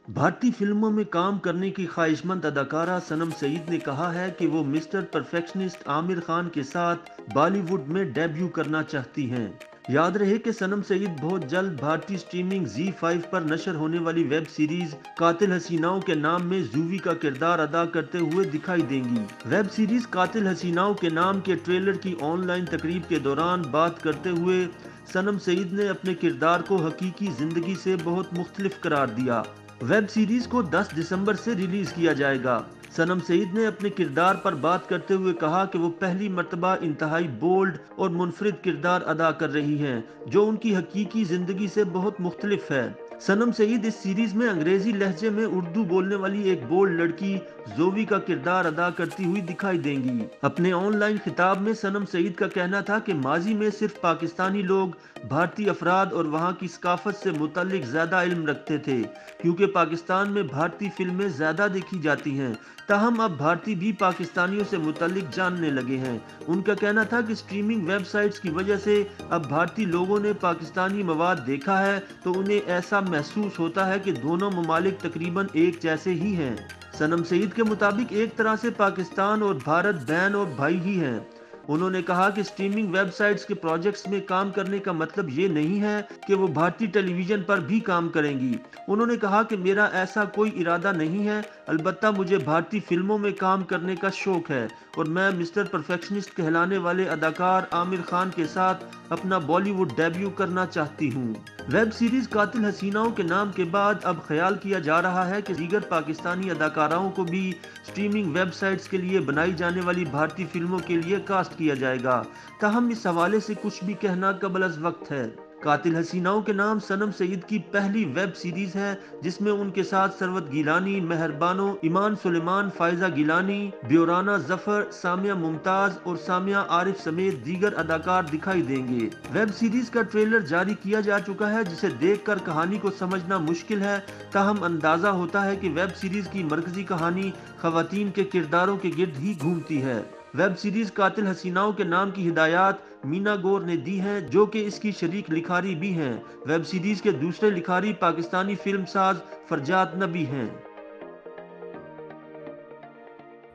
भारतीय फिल्मों में काम करने की ख्वाहिशमंद अदाकारा सनम सईद ने कहा है कि वो मिस्टर परफेक्शनिस्ट आमिर खान के साथ बॉलीवुड में डेब्यू करना चाहती हैं। याद रहे कि सनम सईद बहुत जल्द भारतीय स्ट्रीमिंग ZEE5 पर नशर होने वाली वेब सीरीज कातिल हसीनाओं के नाम में जूवी का किरदार अदा करते हुए दिखाई देंगी। वेब सीरीज कातिल हसीनाओं के नाम के ट्रेलर की ऑनलाइन तकरीब के दौरान बात करते हुए सनम सईद ने अपने किरदार को हकीकी जिंदगी से बहुत मुख्तलिफ करार दिया। वेब सीरीज को 10 दिसंबर से रिलीज किया जाएगा। सनम सईद ने अपने किरदार पर बात करते हुए कहा कि वो पहली मर्तबा इंतहाई बोल्ड और मुनफरिद किरदार अदा कर रही हैं, जो उनकी हकीकी जिंदगी से बहुत मुख्तलिफ है। सनम सईद इस सीरीज में अंग्रेजी लहजे में उर्दू बोलने वाली एक बोल्ड लड़की जोवी का किरदार अदा करती हुई दिखाई देंगी। अपने ऑनलाइन खिताब में सनम सईद का कहना था कि माजी में सिर्फ पाकिस्तानी लोग भारतीय अफराद और वहाँ की सकाफत से मुतालिक ज्यादा इल्म रखते थे, क्योंकि पाकिस्तान में भारतीय फिल्में ज्यादा देखी जाती हैं। ताहम अब भारतीय भी पाकिस्तानियों से मुतालिक जानने लगे हैं। उनका कहना था कि स्ट्रीमिंग वेबसाइट्स की वजह से अब भारतीय लोगों ने पाकिस्तानी मवाद देखा है तो उन्हें ऐसा महसूस होता है कि दोनों ममालिक तकरीबन एक जैसे ही हैं। सनम सईद के मुताबिक एक तरह से पाकिस्तान और भारत बहन और भाई ही हैं। उन्होंने कहा कि स्ट्रीमिंग वेबसाइट्स के प्रोजेक्ट्स में काम करने का मतलब ये नहीं है कि वो भारतीय टेलीविजन पर भी काम करेंगी। उन्होंने कहा कि मेरा ऐसा कोई इरादा नहीं है, अलबत्ता मुझे भारतीय फिल्मों में काम करने का शौक है और मैं मिस्टर परफेक्शनिस्ट कहलाने वाले अदाकार आमिर खान के साथ अपना बॉलीवुड डेब्यू करना चाहती हूँ। वेब सीरीज कातिल हसीनाओं के नाम के बाद अब ख्याल किया जा रहा है कि दीगर पाकिस्तानी अदाकाराओं को भी स्ट्रीमिंग वेबसाइट्स के लिए बनाई जाने वाली भारतीय फिल्मों के लिए कास्ट किया जाएगा। ताहम इस हवाले से कुछ भी कहना कबल अज़ वक्त है। कातिल हसीनाओं के नाम सनम सईद की पहली वेब सीरीज है जिसमें उनके साथ सरवत गिलानी, मेहरबानो, ईमान सुलेमान, फायजा गिलानी, ब्योराना जफर, सामिया मुमताज और सामिया आरिफ समेत दीगर अदाकार दिखाई देंगे। वेब सीरीज का ट्रेलर जारी किया जा चुका है जिसे देखकर कहानी को समझना मुश्किल है, ताहम अंदाजा होता है कि वेब सीरीज की मरकजी कहानी खवातीन के किरदारों के गिर्द ही घूमती है। वेब सीरीज कातिल हसीनाओं के नाम की हिदायत मीना गौर ने दी हैं, जो कि इसकी शरीक लिखारी भी हैं। वेब सीरीज के दूसरे लिखारी पाकिस्तानी फिल्म साज फरजाद नबी हैं।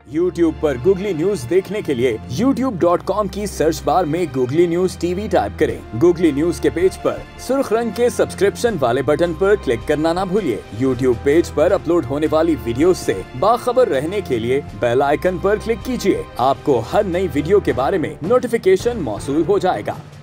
YouTube पर गूगली न्यूज देखने के लिए youtube.com की सर्च बार में गूगली न्यूज TV टाइप करें। गूगली न्यूज के पेज पर सुर्ख रंग के सब्सक्रिप्शन वाले बटन पर क्लिक करना ना भूलिए। YouTube पेज पर अपलोड होने वाली वीडियोस से बाखबर रहने के लिए बेल आइकन पर क्लिक कीजिए। आपको हर नई वीडियो के बारे में नोटिफिकेशन मौसूल हो जाएगा।